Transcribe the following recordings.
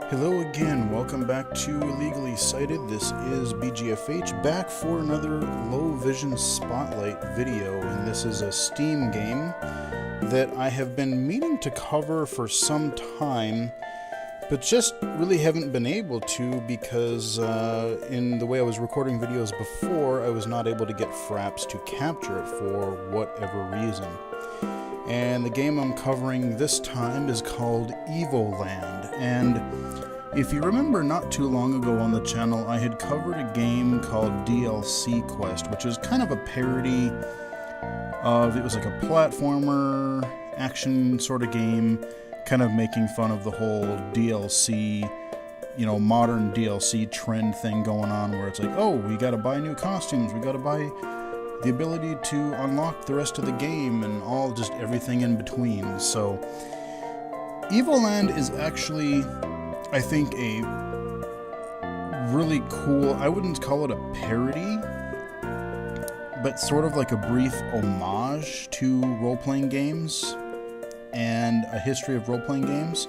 Hello again, welcome back to Illegally Cited. This is BGFH back for another low vision spotlight video, and this is a Steam game that I have been meaning to cover for some time, but just really haven't been able to because in the way I was recording videos before, I was not able to get Fraps to capture it for whatever reason. And the game I'm covering this time is called Evoland, and if you remember not too long ago on the channel, I had covered a game called DLC Quest, which is kind of a parody of, it was like a platformer, action sort of game, kind of making fun of the whole DLC, you know, modern DLC trend thing going on, where it's like, oh, we gotta buy new costumes, we gotta buy the ability to unlock the rest of the game, and all just everything in between. So, Evoland is actually, I think, a really cool, I wouldn't call it a parody, but sort of like a brief homage to role-playing games and a history of role-playing games.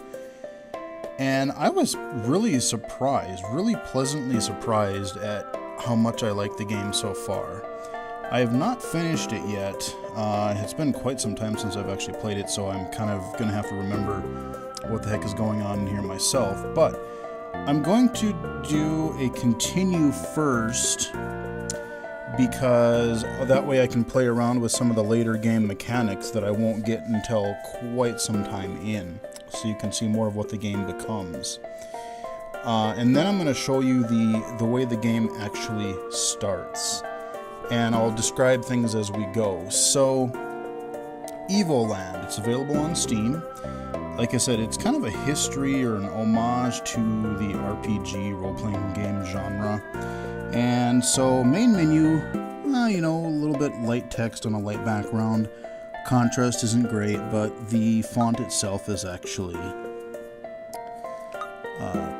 And I was really surprised, really pleasantly surprised at how much I like the game so far. I have not finished it yet. It's been quite some time since I've actually played it, so I'm kind of going to have to remember what the heck is going on in here myself. But I'm going to do a continue first, because that way I can play around with some of the later game mechanics that I won't get until quite some time in, so you can see more of what the game becomes. And then I'm going to show you the way the game actually starts, and I'll describe things as we go. So, Evoland, it's available on Steam. Like I said, it's kind of a history or an homage to the RPG role-playing game genre. And so, main menu, you know, a little bit light text on a light background. Contrast isn't great, but the font itself is actually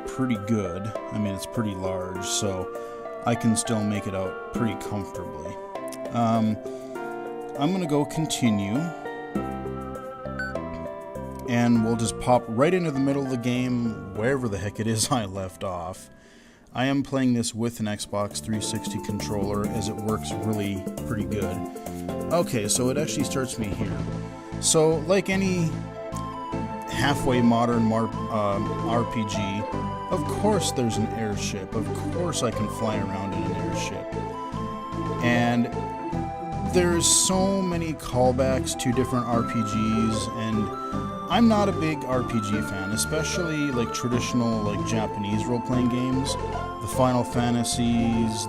pretty good. I mean, it's pretty large, so I can still make it out pretty comfortably. I'm going to go continue, and we'll just pop right into the middle of the game, wherever the heck it is I left off. I am playing this with an Xbox 360 controller, as it works really pretty good. Okay, so it actually starts me here. So, like any halfway modern RPG, of course there's an airship. Of course I can fly around in an airship. And there's so many callbacks to different RPGs, and I'm not a big RPG fan, especially like traditional like Japanese role-playing games. The Final Fantasies,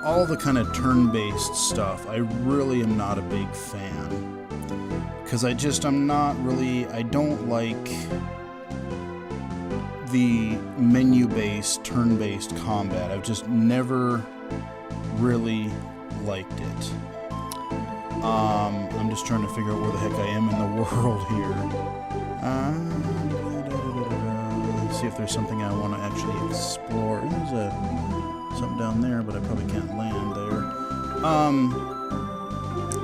all the kind of turn-based stuff, I really am not a big fan. Because I don't like the menu-based, turn-based combat. I've just never really liked it. I'm just trying to figure out where the heck I am in the world here. Let's see if there's something I want to actually explore. There's something down there, but I probably can't land there.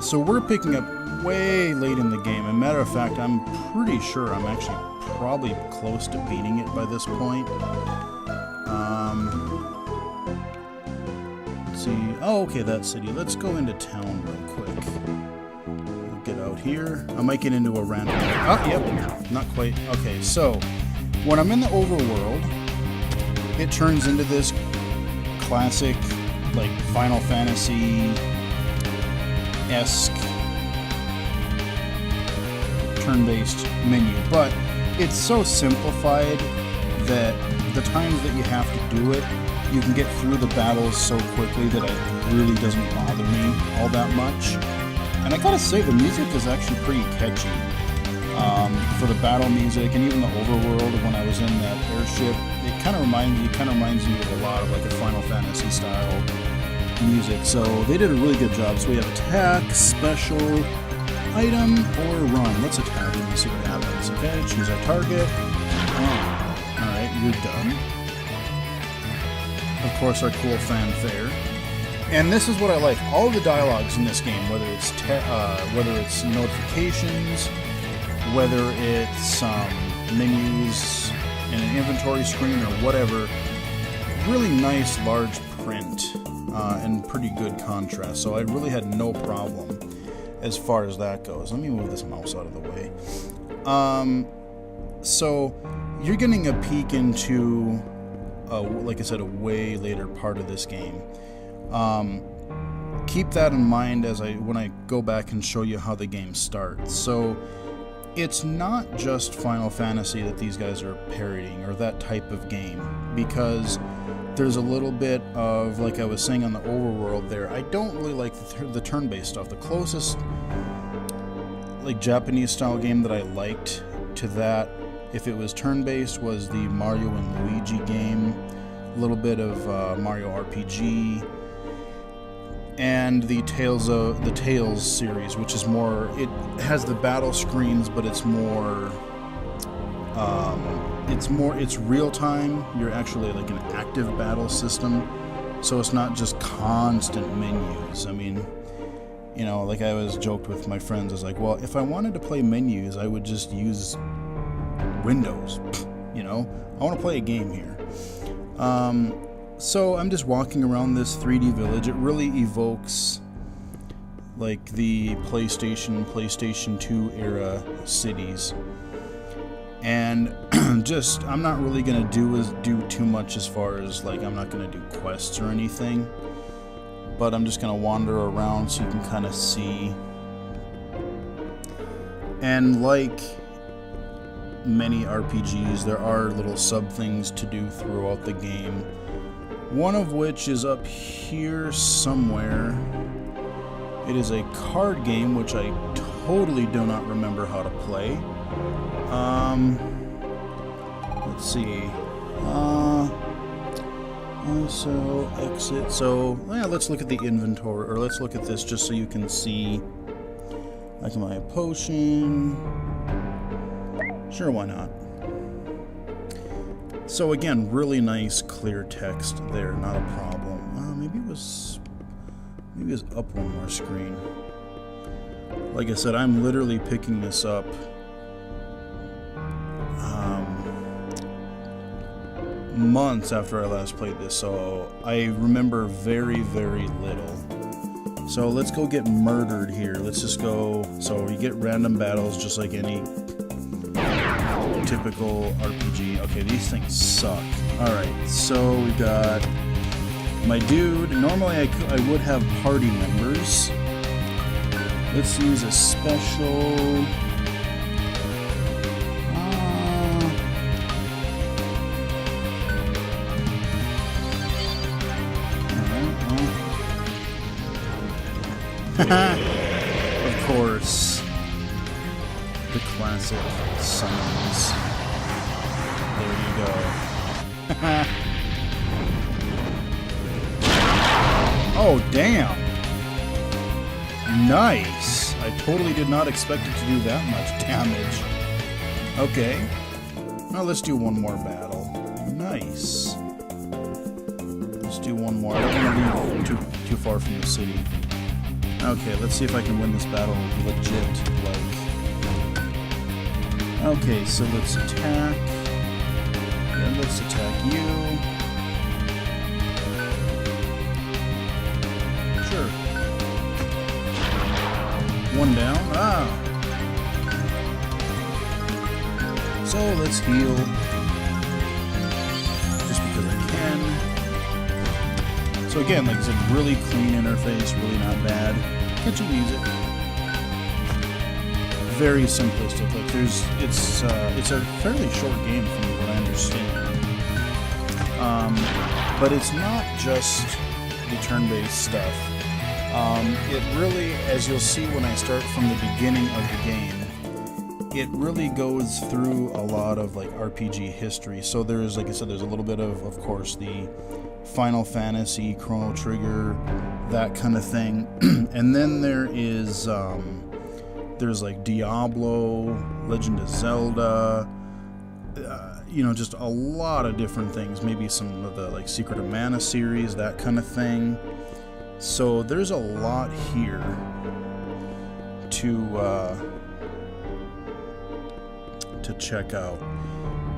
So we're picking up way late in the game. As a matter of fact, I'm pretty sure I'm actually probably close to beating it by this point. Let's see. Oh, okay, that city. Let's go into town real quick. We'll get out here. I might get into a random... Oh, yep. Not quite. Okay, so when I'm in the overworld, it turns into this classic, like, Final Fantasy-esque turn-based menu, but it's so simplified that the times that you have to do it, you can get through the battles so quickly that it really doesn't bother me all that much. And I gotta say, the music is actually pretty catchy for the battle music, and even the overworld when I was in that airship. It kind of reminds me of a lot of like a Final Fantasy style music. So they did a really good job. So we have attack, special, item, or run. Let's attack and see what happens. Okay, choose our target. Oh, alright, you're done. Of course, our cool fanfare. And this is what I like. All the dialogues in this game, whether it's notifications, whether it's menus, and an inventory screen or whatever. Really nice large print and pretty good contrast, so I really had no problem as far as that goes. Let me move this mouse out of the way. So you're getting a peek into, like I said, a way later part of this game. Keep that in mind when I go back and show you how the game starts. So it's not just Final Fantasy that these guys are parodying, or that type of game, because there's a little bit of, like I was saying on the overworld there, I don't really like the turn-based stuff. The closest like Japanese style game that I liked to that, if it was turn-based, was the Mario and Luigi game, a little bit of Mario RPG, and the Tales series, which is more, it has the battle screens, but it's more it's real time. You're actually like an active battle system, so it's not just constant menus. I mean, you know, like I always joked with my friends, I was like, well, if I wanted to play menus, I would just use Windows. You know, I want to play a game here. So I'm just walking around this 3D village. It really evokes like the PlayStation 2 era cities. And just, I'm not really going to do too much as far as, like, I'm not going to do quests or anything. But I'm just going to wander around so you can kind of see. And like many RPGs, there are little sub-things to do throughout the game. One of which is up here somewhere. It is a card game, which I totally do not remember how to play. Let's see. So exit. So yeah, let's look at the inventory, or let's look at this just so you can see. Like my potion. Sure, why not? So again, really nice clear text there, not a problem. Maybe it was up one more screen. Like I said, I'm literally picking this up months after I last played this, so I remember very, very little. So let's go get murdered here. Let's just go. So you get random battles just like any typical RPG. Okay, these things suck. Alright, so we got my dude. Normally I would have party members. Let's use a special. Of course. The classic summons. There you go. Oh, damn. Nice. I totally did not expect it to do that much damage. Okay. Now let's do one more battle. Nice. Let's do one more. I don't want to leave too far from the city. Okay, let's see if I can win this battle legit, like. Okay, so let's attack. And let's attack you. Sure. One down. Ah! So let's heal. Just because I can. So again, like I said, really clean interface, really not bad. Catchy music. Very simplistic. Like it's a fairly short game from what I understand. But it's not just the turn-based stuff. It really, as you'll see when I start from the beginning of the game, it really goes through a lot of like RPG history. So there's, like I said, there's a little bit of course, the Final Fantasy, Chrono Trigger, that kind of thing. And then there is, there's like Diablo, Legend of Zelda, you know, just a lot of different things. Maybe some of the like Secret of Mana series, that kind of thing. So there's a lot here to check out.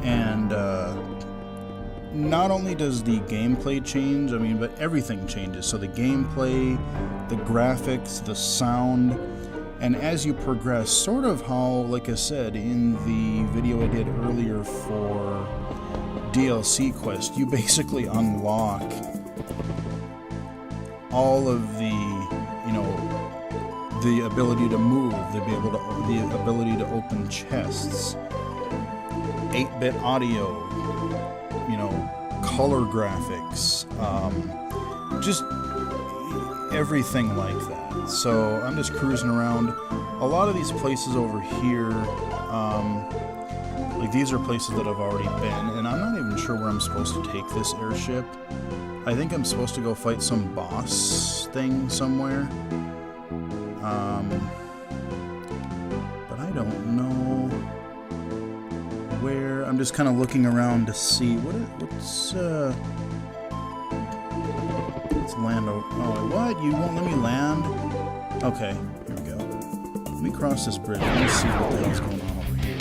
And not only does the gameplay change, I mean, but everything changes. So the gameplay, the graphics, the sound, and as you progress, sort of how, like I said in the video I did earlier for DLC Quest, you basically unlock all of the, you know, the ability to move, the ability to open chests, 8-bit audio, you know, color graphics, just everything like that. So I'm just cruising around. A lot of these places over here, like these are places that I've already been, and I'm not even sure where I'm supposed to take this airship. I think I'm supposed to go fight some boss thing somewhere. But I don't know where. I'm just kind of looking around to see what's land. Oh, what? You won't let me land? Okay, here we go. Let me cross this bridge. Let me see what the hell's going on over here.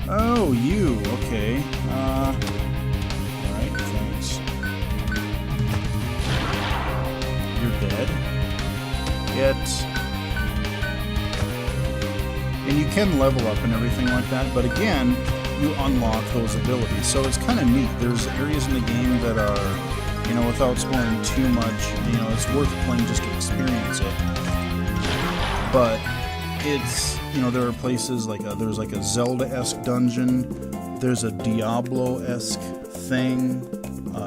Oh, you. Okay. Alright, thanks. You're dead. And you can level up and everything like that, but again, you unlock those abilities. So it's kind of neat. There's areas in the game that are, you know, without spoiling too much, you know, it's worth playing just to experience it. But it's, you know, there are places like there's like a Zelda-esque dungeon, there's a Diablo-esque thing,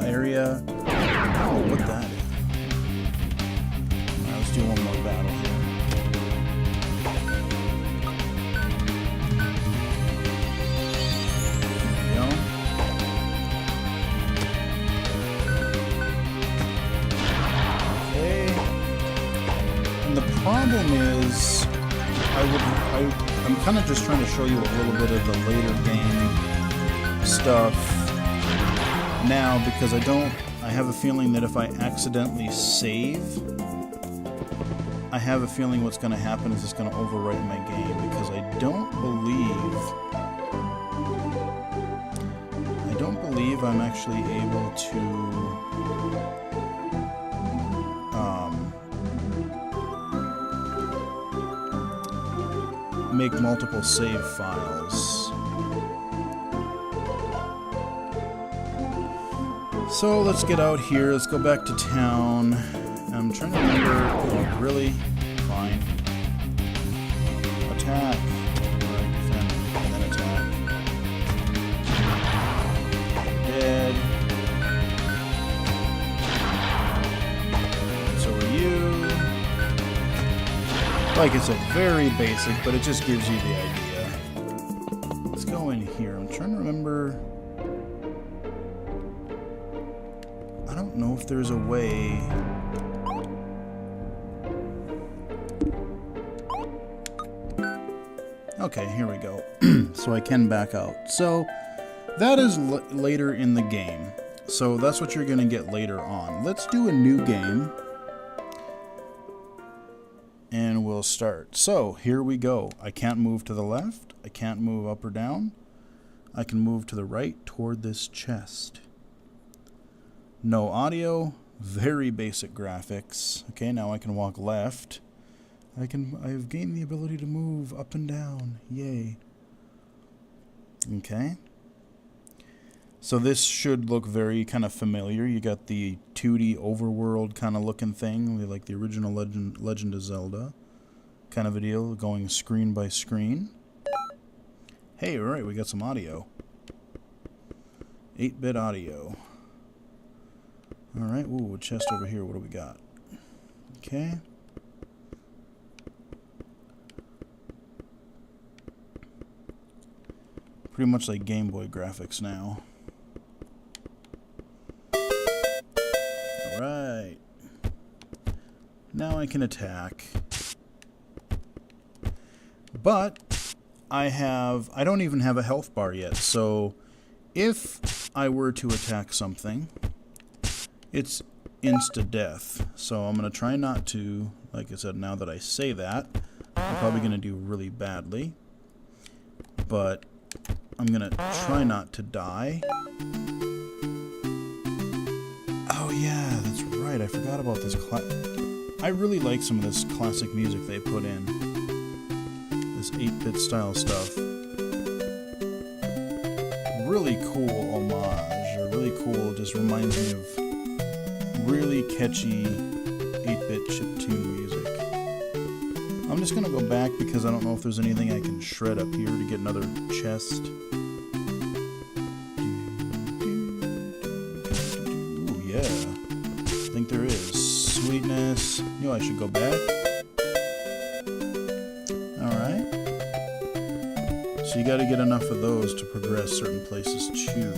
area. Oh, what that is. Right, let's do one more battle here. Problem is, I'm kind of just trying to show you a little bit of the later game stuff now, because I have a feeling that if I accidentally save, I have a feeling what's going to happen is it's going to overwrite my game, because I don't believe I'm actually able to make multiple save files. So let's get out here. Let's go back to town. I'm trying to remember. Oh, really? Fine. Attack. Alright, defend. And then attack. Dead. So are you. Like I said, very basic, but it just gives you the idea. Let's go in here. I'm trying to remember. I don't know if there's a way. Okay, here we go. So I can back out. So that is later in the game. So that's what you're going to get later on. Let's do a new game. And we'll start. So here we go. I can't move to the left. I can't move up or down. I can move to the right toward this chest. No audio. Very basic graphics. Okay, now I can walk left. I've gained the ability to move up and down. Yay. Okay. So this should look very kind of familiar. You got the 2D overworld kind of looking thing, like the original Legend of Zelda kind of a deal, going screen by screen. Hey, alright, we got some audio. 8-bit audio. Alright, ooh, a chest over here. What do we got? Okay. Pretty much like Game Boy graphics now. Alright. Now I can attack. But I don't even have a health bar yet, so if I were to attack something, it's insta-death. So I'm going to try not to, like I said, now that I say that, I'm probably going to do really badly. But I'm gonna try not to die. Oh yeah, that's right. I forgot about this. I really like some of this classic music they put in. This 8-bit style stuff. Really cool homage, or really cool, just reminds me of really catchy 8-bit chiptune music. I'm just gonna go back because I don't know if there's anything I can shred up here to get another chest. Ooh, yeah. I think there is. Sweetness. You know, I should go back. Alright. So you gotta get enough of those to progress certain places too.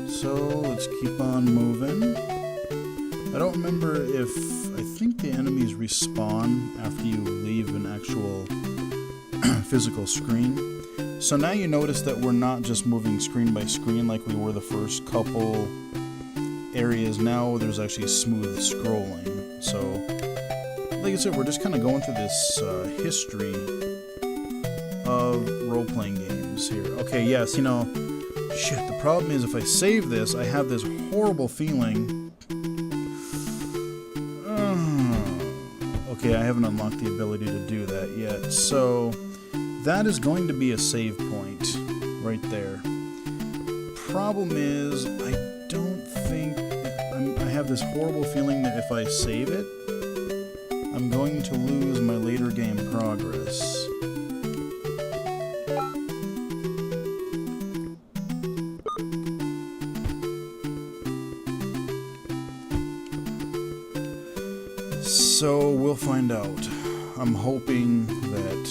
So let's keep on moving. I don't remember if... I think the enemies respawn after you leave an actual physical screen. So now you notice that we're not just moving screen by screen like we were the first couple areas. Now there's actually smooth scrolling. So, like I said, we're just kind of going through this history of role-playing games here. Okay, yes, you know, shit, the problem is if I save this, I have this horrible feeling... Okay, I haven't unlocked the ability to do that yet, so that is going to be a save point right there. Problem is, I don't think... I have this horrible feeling that if I save it, I'm going to lose my later game progress. So we'll find out. I'm hoping that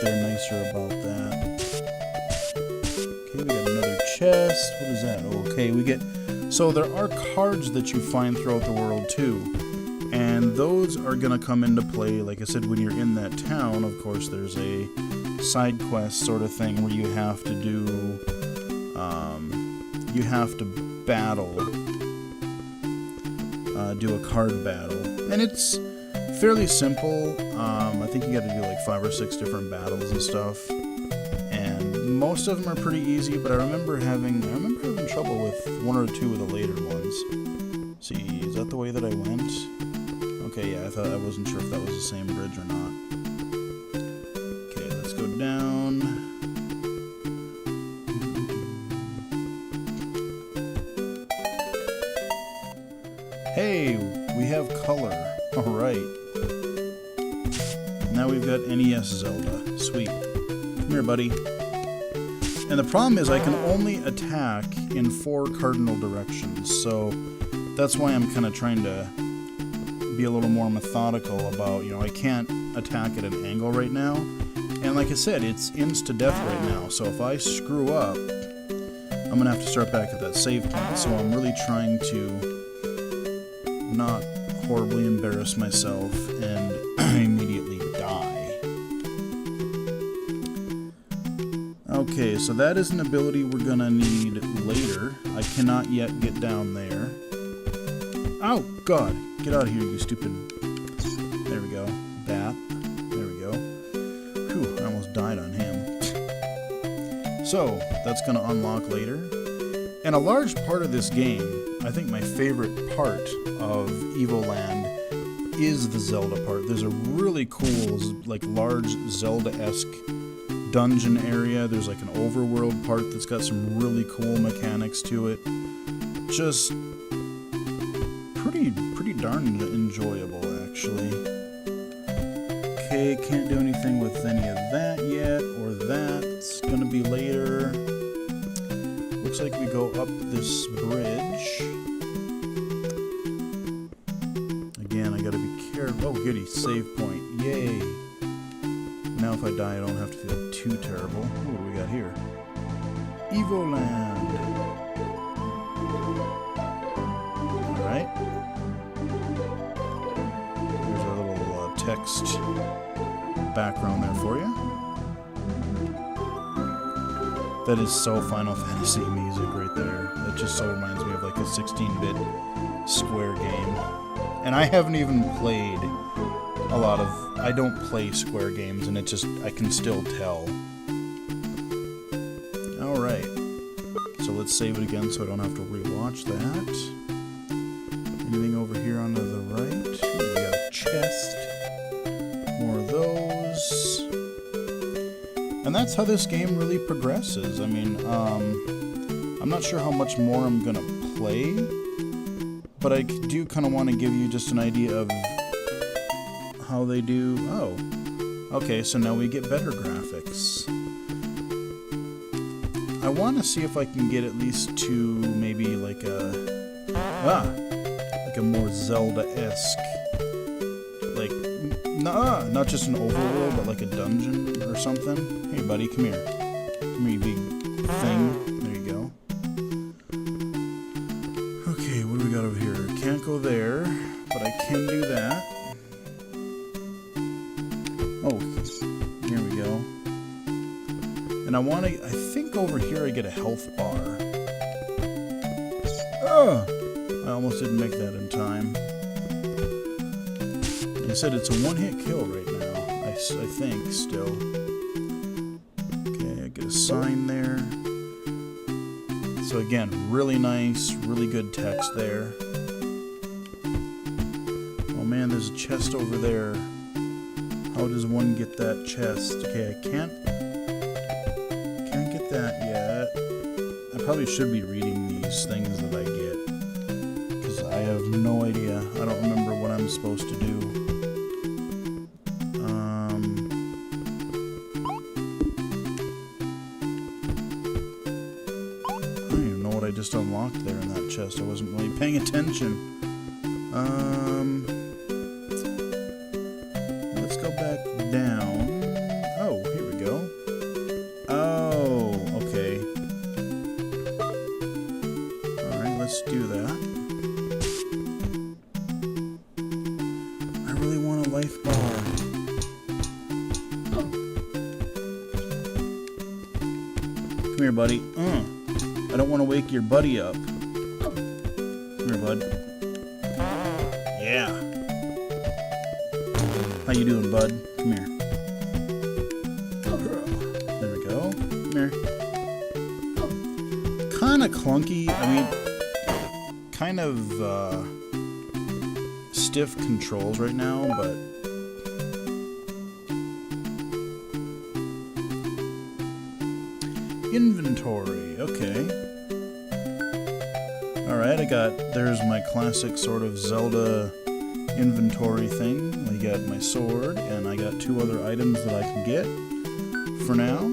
they're nicer about that. Okay, we got another chest. What is that? Okay, we get... So there are cards that you find throughout the world too. And those are going to come into play, like I said, when you're in that town. Of course, there's a side quest sort of thing where you have to do... you have to battle... do a card battle, and it's fairly simple. I think you got to do like 5 or 6 different battles and stuff, and most of them are pretty easy. But I remember having trouble with 1 or 2 of the later ones. See, is that the way that I went? Okay, yeah, I wasn't sure if that was the same bridge or not. Okay, let's go down. Hey, we have color. Alright. Now we've got NES Zelda. Sweet. Come here, buddy. And the problem is I can only attack in 4 cardinal directions, so that's why I'm kind of trying to be a little more methodical about, you know, I can't attack at an angle right now. And like I said, it's insta-death right now, so if I screw up, I'm going to have to start back at that save point. So I'm really trying to not horribly embarrass myself and immediately die. Okay, so that is an ability we're gonna need later. I cannot yet get down there. Oh, God! Get out of here, you stupid... There we go. Bat. There we go. Whew, I almost died on him. So, that's gonna unlock later. And a large part of this game, I think my favorite part of Evoland is the Zelda part. There's a really cool, like, large Zelda-esque dungeon area. There's like an overworld part that's got some really cool mechanics to it. Just pretty darn enjoyable, actually. Okay, can't do anything with any of that yet, or that. It's gonna be later. Looks like we go up this bridge. Again, I gotta be careful. Oh, goody, save point. Yay. Now if I die, I don't have to feel too terrible. What do we got here? Evoland. Alright. Here's our little text background there for you. That is so Final Fantasy music right there. That just so reminds me of like a 16-bit Square game. And I haven't even played a lot of... I don't play Square games, and it just... I can still tell. Alright. So let's save it again so I don't have to rewatch that. Anything over here onto the right? We got a chest. More of those. And that's how this game really progresses. I mean, I'm not sure how much more I'm gonna play, but I do kind of want to give you just an idea of how they do. Oh, okay, so now we get better graphics. I want to see if I can get at least to maybe like a more Zelda-esque, like not just an overworld, but like a dungeon or something. Hey, buddy, come here. Come here, you big thing. There you go. Okay, what do we got over here? Can't go there, but I can do that. Oh, here we go. And I think over here I get a health bar. I almost didn't make that in time. They said it's a one-hit kill right now. I think, still. Okay, I get a sign there. So again, really nice, really good text there. Oh man, there's a chest over there. How does one get that chest? Okay, I can't get that yet. I probably should be reading these things that I get, because I have no idea. I don't remember what I'm supposed to do. I don't even know what I just unlocked there in that chest. I wasn't really paying attention. Let's go back down. Oh, here we go. Oh, okay. Alright, let's do that. I really want a life bar. Come here, buddy. I don't want to wake your buddy up. Come here, bud. Yeah. How you doing, bud? Come here. There we go. Come here. Kind of clunky. I mean, kind of stiff controls right now, but inventory. Okay. Alright, there's my classic sort of Zelda inventory thing. I got my sword, and I got 2 other items that I can get for now.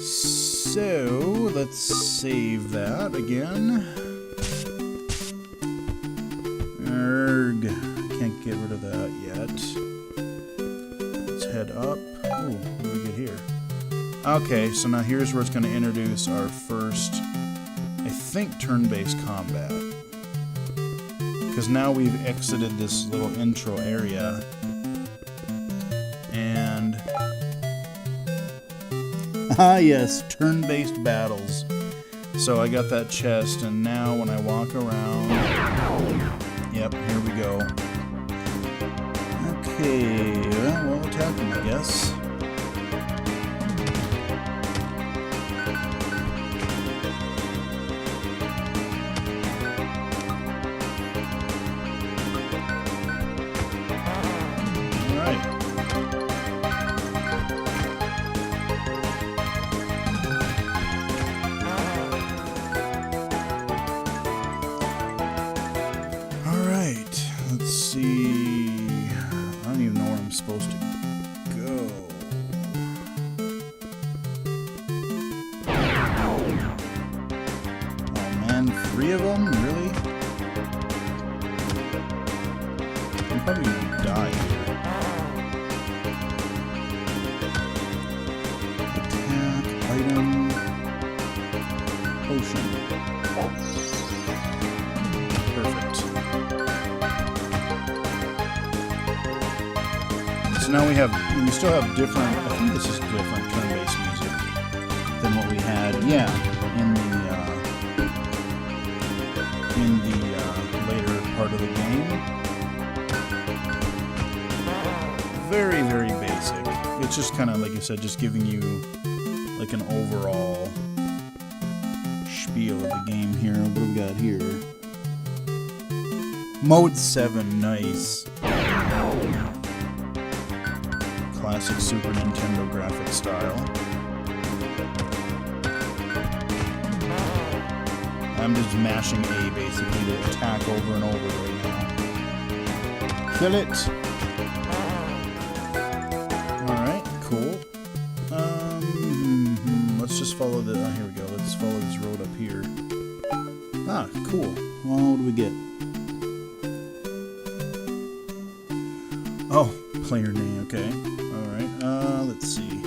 So, let's save that again. Erg. Can't get rid of that yet. Let's head up. Ooh, what do we get here? Okay, so now here's where it's going to introduce our first, I think, turn-based combat. Because now we've exited this little intro area. And... ah, yes, turn-based battles. So I got that chest, and now when I walk around... yep, here we go. Okay, well, we'll attack him, I guess. Let's see. I don't even know where I'm supposed to go. Oh man, 3 of them? Really? I'm probably gonna die here. Attack, item, potion. Perfect. So now we still have different, I think this is different turn-based music than what we had, yeah, in the later part of the game. very, very basic. It's just kind of, like I said, just giving you like an overall spiel of the game here. What do we got here? Mode 7, nice. Classic Super Nintendo graphic style. I'm just mashing A basically to attack over and over right now. Kill it! Alright, cool. Let's just follow the... Oh, here we go. Let's follow this road up here. Ah, cool. Well, what do we get? Oh, player name, okay. Alright, let's see.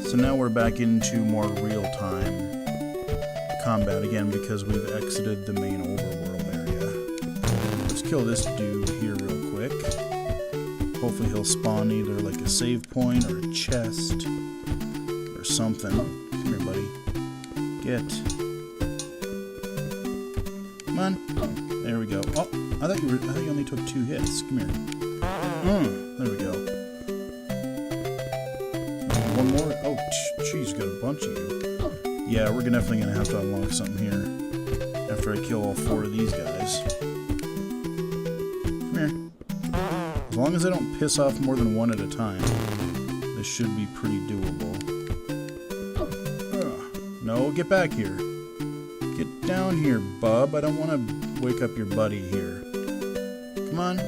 So now we're back into more real-time combat again because we've exited the main overworld area. Let's kill this dude here real quick. Hopefully he'll spawn either like a save point or a chest or something. Come here, buddy. Get. Come on. There we go. Oh, I thought you only took 2 hits. Come here. There we go. One more. Oh, jeez, got a bunch of you. Yeah, we're definitely gonna have to unlock something here after I kill all 4 of these guys. Come here. As long as I don't piss off more than 1 at a time, this should be pretty doable. No, get back here. Get down here, bub. I don't want to wake up your buddy here. Come on.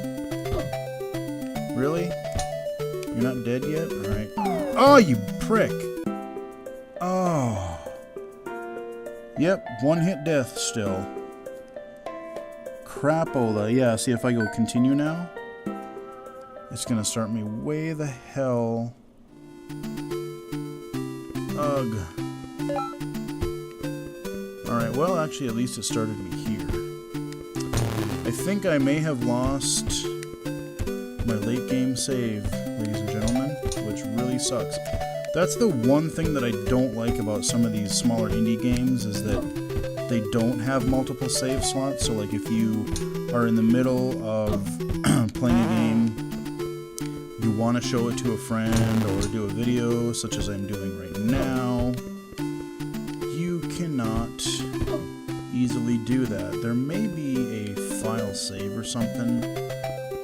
Really? You're not dead yet? Alright. Oh, you prick! Oh. Yep, 1-hit death still. Crapola. Yeah, see if I go continue now, it's gonna start me way the hell. Ugh. Alright, well, actually, at least it started me here. I think I may have lost my late game save, ladies and gentlemen, which really sucks. That's the one thing that I don't like about some of these smaller indie games is that they don't have multiple save slots. So like if you are in the middle of playing a game, you want to show it to a friend or do a video such as I'm doing right now, you cannot easily do that. There may be a file save or something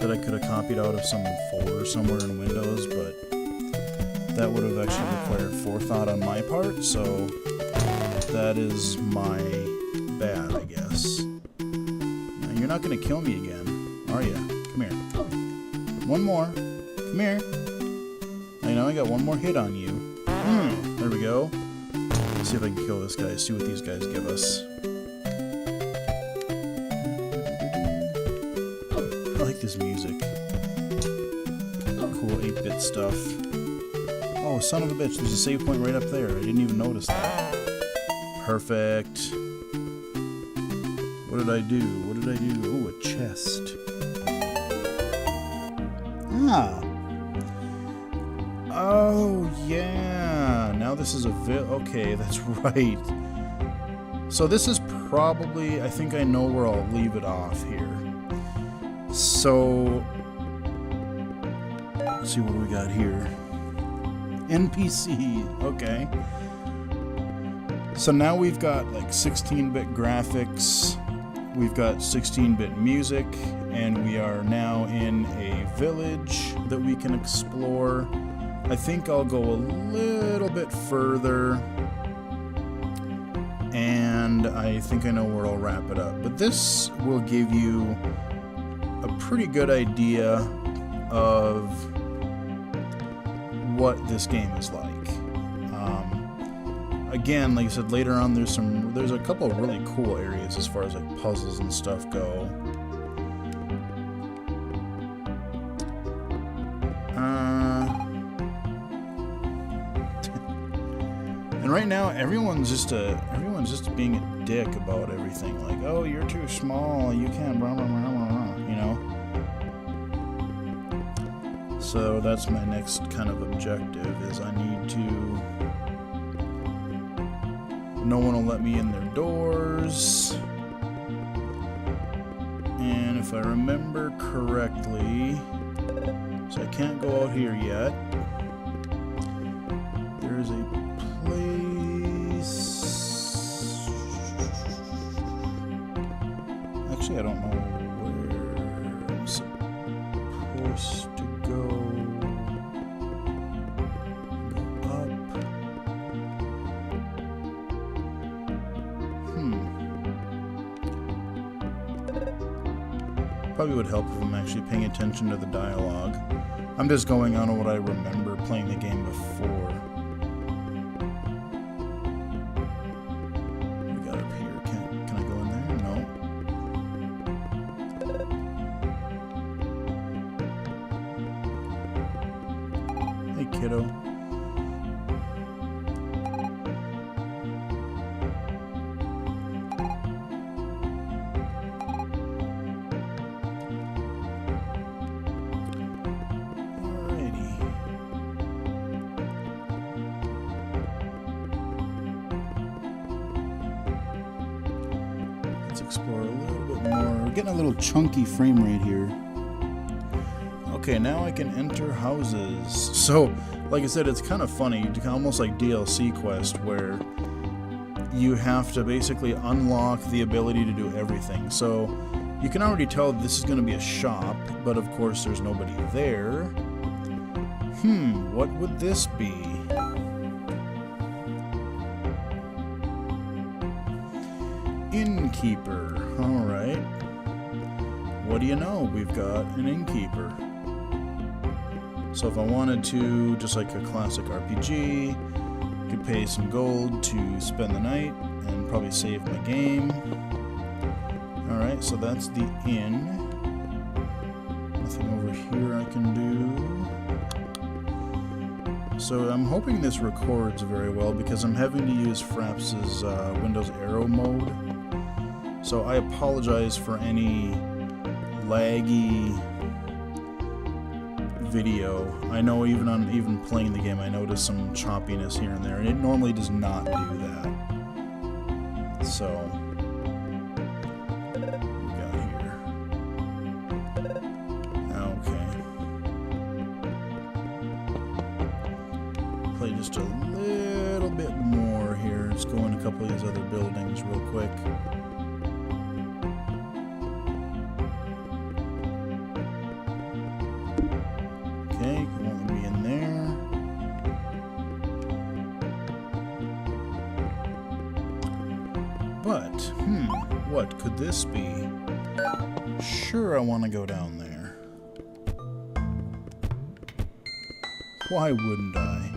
that I could have copied out of some folder somewhere in Windows, but that would have actually required forethought on my part, so that is my bad, I guess. Now, you're not going to kill me again, are you? Come here. One more. Come here. I know I got one more hit on you. There we go. Let's see if I can kill this guy, see what these guys give us. I like this music. Cool 8-bit stuff. Oh, son of a bitch, there's a save point right up there. I didn't even notice that. Perfect. What did I do? What did I do? Oh, a chest. Ah. Oh, yeah. Now this is a okay, that's right. So this is probably... I think I know where I'll leave it off here. So... let's see what we got here. NPC, okay. So now we've got like 16-bit graphics, we've got 16-bit music, and we are now in a village that we can explore. I think I'll go a little bit further, and I think I know where I'll wrap it up. But this will give you a pretty good idea of what this game is like. Again, like I said, later on there's a couple of really cool areas as far as like puzzles and stuff go. And right now everyone's just being a dick about everything. Like, oh, you're too small, you can't blah blah blah blah blah, you know. So that's my next kind of objective, is I need to... no one will let me in their doors. And if I remember correctly... so So I can't go out here yet. There's a place... Actually, I don't know where I'm supposed to go. Go up. Probably would help if I'm actually paying attention to the dialogue. I'm just going on what I remember playing the game before. We got up here. Can I go in there? No. Hey, kiddo. Explore a little bit more. We're getting a little chunky frame rate here. Okay, now I can enter houses. So, like I said, it's kind of funny, almost like DLC quest, where you have to basically unlock the ability to do everything. So, you can already tell this is going to be a shop, but of course there's nobody there. What would this be? Innkeeper. Alright. What do you know? We've got an innkeeper. So if I wanted to, just like a classic RPG, could pay some gold to spend the night and probably save my game. Alright, so that's the inn. Nothing over here I can do. So I'm hoping this records very well because I'm having to use Fraps' Windows Arrow mode. So I apologize for any laggy video. I know even playing the game I noticed some choppiness here and there, and it normally does not do that. So what we got here? Okay. Play just a little bit more here. Let's go in a couple of these other buildings real quick. Okay, you won't be in there. But, what could this be? Sure, I want to go down there. Why wouldn't I?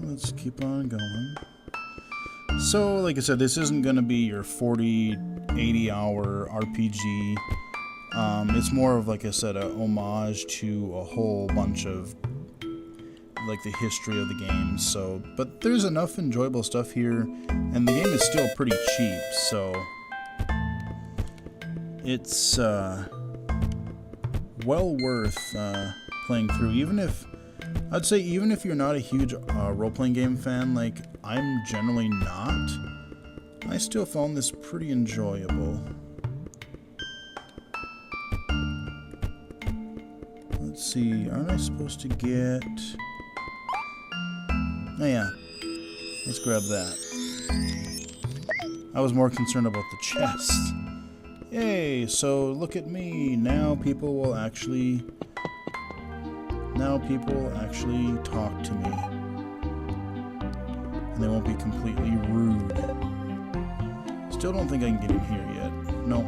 Let's keep on going. So, like I said, this isn't going to be your 40, 80-hour RPG. It's more of, like I said, a homage to a whole bunch of, like, the history of the game. So, but there's enough enjoyable stuff here, and the game is still pretty cheap, so it's well worth playing through. I'd say even if you're not a huge role-playing game fan, like I'm generally not, I still found this pretty enjoyable. Let's see, aren't I supposed to get... Oh yeah, let's grab that. I was more concerned about the chest. Yay, so look at me, now people will actually talk to me. And they won't be completely rude. Still don't think I can get in here yet. Nope.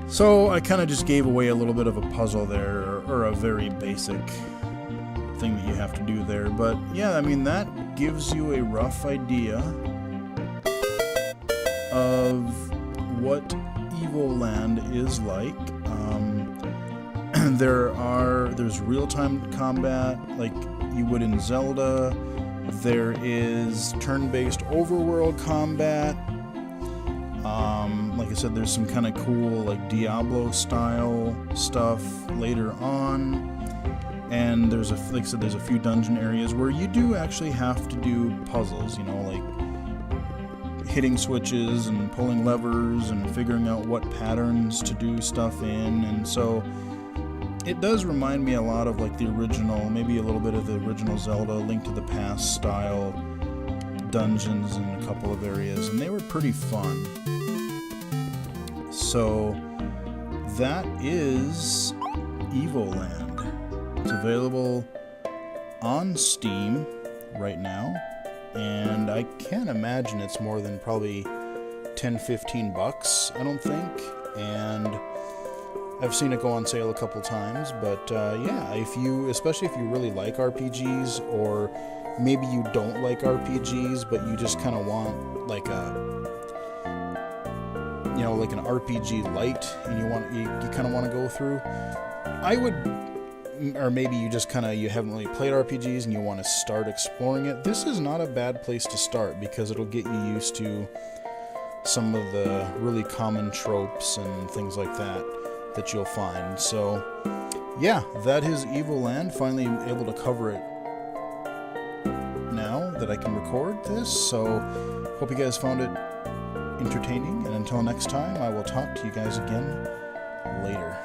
So I kind of just gave away a little bit of a puzzle there, or a very basic thing that you have to do there. But yeah, I mean, that gives you a rough idea of what Evoland is like. There's real-time combat like you would in Zelda. There is turn-based overworld combat. Like I said, there's some kind of cool like Diablo style stuff later on. And there's like I said, there's a few dungeon areas where you do actually have to do puzzles, you know, like hitting switches and pulling levers and figuring out what patterns to do stuff in. And so it does remind me a lot of like the original, maybe a little bit of the original Zelda Link to the Past style dungeons in a couple of areas, and they were pretty fun. So that is Evoland. It's available on Steam right now, and I can't imagine it's more than probably 10-15 bucks, I don't think. And I've seen it go on sale a couple times, but yeah, especially if you really like RPGs, or maybe you don't like RPGs, but you just kind of want like like an RPG light, and you kind of want to go through, I would, or maybe you just you haven't really played RPGs and you want to start exploring it. This is not a bad place to start, because it'll get you used to some of the really common tropes and things like that you'll find. So yeah, that is Evoland. Finally able to cover it now that I can record this. So hope you guys found it entertaining, and until next time, I will talk to you guys again later.